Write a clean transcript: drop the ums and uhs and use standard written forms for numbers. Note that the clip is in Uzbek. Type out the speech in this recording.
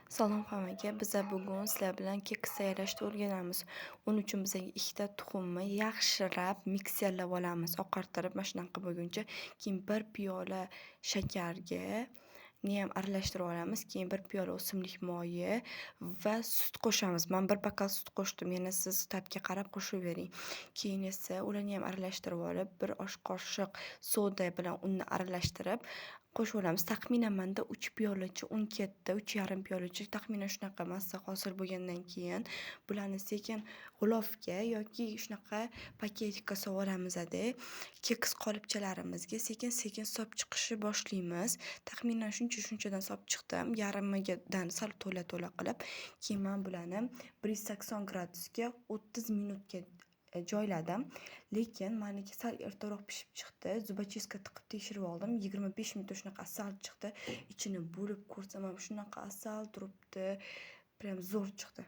Salom hammaga. Biza bugun sizlar bilan keks tayyorlashni o'rganamiz. Uning uchun bizga ikkita tuxumni yaxshilab mikserlab olamiz. Oqartirib mana shunaqa bo'lguncha. Keyin 1 piyola shakarga niyam aralashtirib olamiz. Keyin 1 piyola o'simlik moyi va sut qo'shamiz. Men 1 bokal sut qo'shdim. Yana siz ta'bga qarab qo'shavering. Keyin esa ularni ham aralashtirib olib, 1 osh qoshiq soda bilan unni aralashtirib qo'shib olamiz. Taxminan menda 3 piyolacha un ketdi, 3,5 piyolacha taxminan shunaqa massa hosil bo'lgandan keyin bularni sekin g'ilofga yoki shunaqa paketikka solib olamiz-da. Keks qolipchalarimizga sekin-sekin solib chiqishni boshlaymiz. Taxminan shunchadan solib chiqdim, yarmigadan sal to'la qilib. Keyin men bularni 180 gradusga 30 minutga joyladim. Lekin meniki sal ertaroq pishib chiqdi. Zubachistga tiqib tekshirib oldim. 25 minutda shunaqa asal chiqdi. Ichini bo'lib ko'rsam ham shunaqa asal turibdi. Prям zo'r chiqdi.